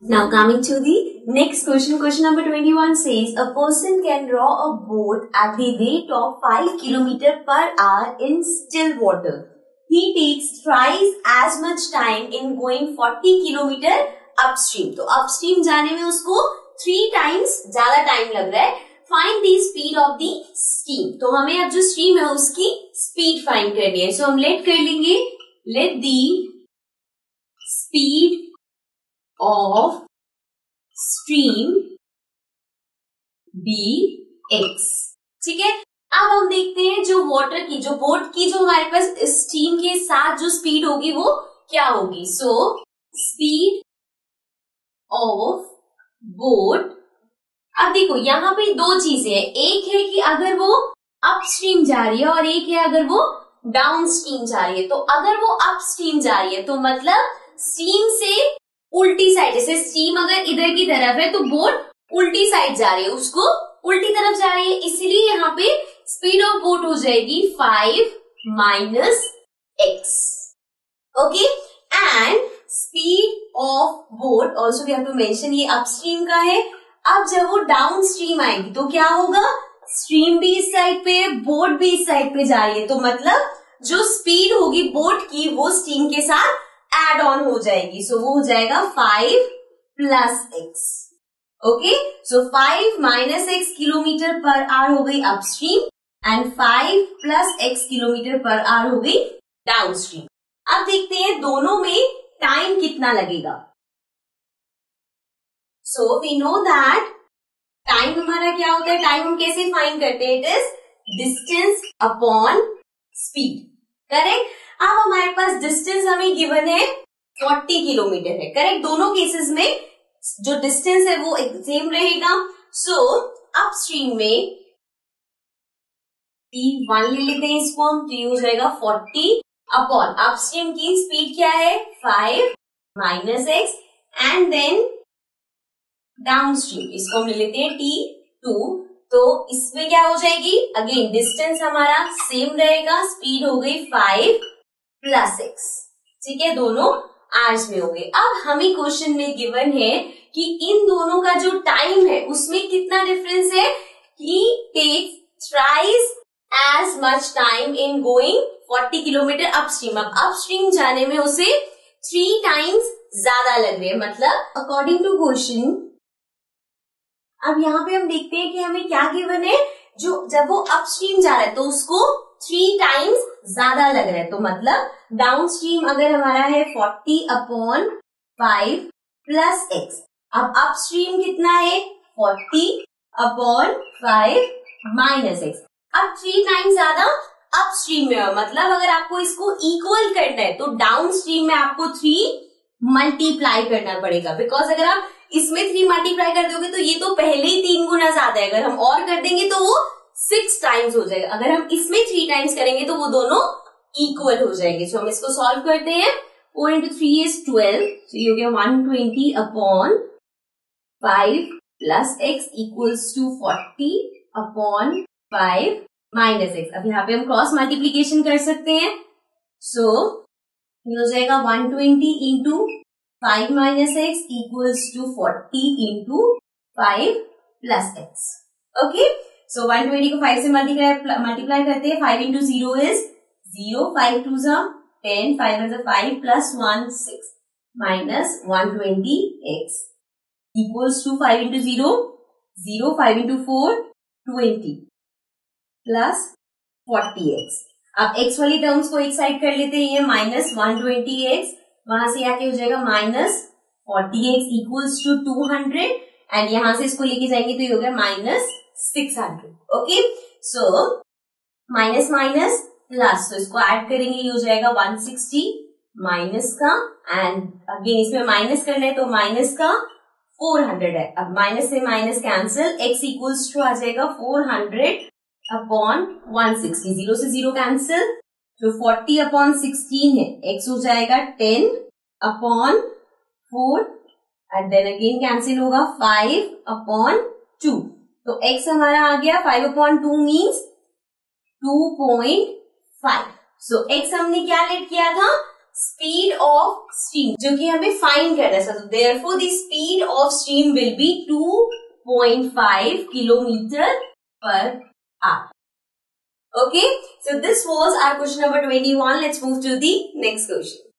Now coming to the next question. Question number 21 says, a person can row a boat at the rate of 5 km per hour in still water. He takes thrice as much time in going 40 km upstream. तो upstream जाने में उसको 3 times ज्यादा time लग रहा है. Find the speed of the stream. तो हमें अब जो stream है उसकी speed find करनी है. So हम let कर लेंगे, let the speed of stream be x. ठीक है. अब हम देखते हैं जो वाटर की, जो बोट की, जो हमारे पास स्टीम के साथ जो स्पीड होगी वो क्या होगी. So speed of boat. अब देखो यहाँ पे दो चीजें हैं. एक है कि अगर वो अपस्ट्रीम जा रही है और एक है अगर वो डाउन स्ट्रीम जा रही है. तो अगर वो अपस्ट्रीम जा रही है तो मतलब स्ट्रीम से उल्टी साइड, जैसे स्ट्रीम अगर इधर की तरफ है तो बोट उल्टी साइड जा रही है, उसको उल्टी तरफ जा रही है, इसलिए यहाँ पे स्पीड ऑफ बोट हो जाएगी 5 minus x. Okay. And speed of boat also we have to mention, ये अपस्ट्रीम का है. अब जब वो डाउन स्ट्रीम आएगी तो क्या होगा, स्ट्रीम भी इस साइड पे है, बोट भी इस साइड पे जा रही है, तो मतलब जो स्पीड होगी बोट की वो स्ट्रीम के साथ एड ऑन हो जाएगी. सो वो हो जाएगा 5 प्लस एक्स. ओके. सो 5 minus x kilometre per hour हो गई upstream and 5 plus x kilometre per hour हो गई डाउन स्ट्रीम. अब देखते हैं दोनों में टाइम कितना लगेगा. So we know that time हमारा क्या होता है, टाइम हम कैसे फाइंड करते हैं, it is distance upon speed. Correct. अब हमारे पास डिस्टेंस हमें गिवन है 40 किलोमीटर है. करेक्ट. दोनों केसेस में जो डिस्टेंस है वो सेम रहेगा. सो अपस्ट्रीम में T1 ले लेते हैं इसको हम, तो ये हो जाएगा 40 अपॉन अपस्ट्रीम की स्पीड क्या है 5 minus x and then downstream इसको हम ले लेते हैं T2. तो इसमें क्या हो जाएगी, अगेन डिस्टेंस हमारा सेम रहेगा, स्पीड हो गई 5 प्लस एक्स. ठीक है. दोनों आवर्स में हो गए. अब हमें क्वेश्चन में गिवन है कि इन दोनों का जो टाइम है उसमें कितना डिफरेंस है. He takes thrice as much time in going 40 kilometre upstream. अब अपस्ट्रीम जाने में उसे 3 टाइम्स ज्यादा लग रहे हैं, मतलब अकॉर्डिंग टू क्वेश्चन. अब यहाँ पे हम देखते हैं कि हमें क्या गिवन है, जो जब वो अपस्ट्रीम जा रहा है तो उसको 3 टाइम्स ज्यादा लग रहा है, तो मतलब डाउन स्ट्रीम अगर हमारा है 40 अपॉन 5 प्लस एक्स. अब अपस्ट्रीम कितना है 40 अपॉन 5 माइनस एक्स. अब 3 टाइम्स ज्यादा अपस्ट्रीम में है, मतलब अगर आपको इसको इक्वल करना है तो डाउन स्ट्रीम में आपको 3 मल्टीप्लाई करना पड़ेगा. बिकॉज अगर आप इसमें 3 मल्टीप्लाई कर दोगे तो ये तो पहले ही 3 गुना ज्यादा है, अगर हम और कर देंगे तो वो 6 टाइम्स हो जाएगा. अगर हम इसमें 3 टाइम्स करेंगे तो वो दोनों इक्वल हो जाएंगे. सो हम इसको सॉल्व करते हैं. 4 into 3 is 12. So ये हो गया 120 upon 5 plus x equals to 40 upon 5 minus x. अब यहाँ पे हम क्रॉस मल्टीप्लीकेशन कर सकते हैं. सो ये हो जाएगा 120 into 5 minus x equals to 40 into 5 plus x. Okay. So 120 को 5 से मल्टीप्लाई करते हैं. 5 इंटू 0 इज 0, 5 2 जा 10, 5 is 5 plus 1 6 minus 120x equals to 5 into 0 0, 5 into 4 20 plus 40x. अब x वाली टर्म्स को एक साइड कर लेते हैं. ये माइनस 120x वहां से आके हो जाएगा minus 40x equals to 200 and यहां से इसको लेके जाएंगे तो ये हो गया minus 600. Okay. So minus minus plus, तो इसको ऐड करेंगे ये हो जाएगा 160 माइनस का एंड अगेन इसमें माइनस करना है तो माइनस का 400 है. अब माइनस से minus cancel, x equals to आ जाएगा 400 अपॉन 160. 0 से 0 कैंसिल, तो 40 अपॉन 16 है, x हो जाएगा 10 upon 4 and then again cancel होगा 5 अपॉन 2. तो x हमारा आ गया 5 अपॉन 2 मीन्स 2.5. सो x हमने क्या लेट किया था स्पीड ऑफ स्ट्रीम जो कि हमें फाइंड करना है. So therefore the speed of stream will be 2.5 kilometer per hour. Okay, so this was our question number 21. Let's move to the next question.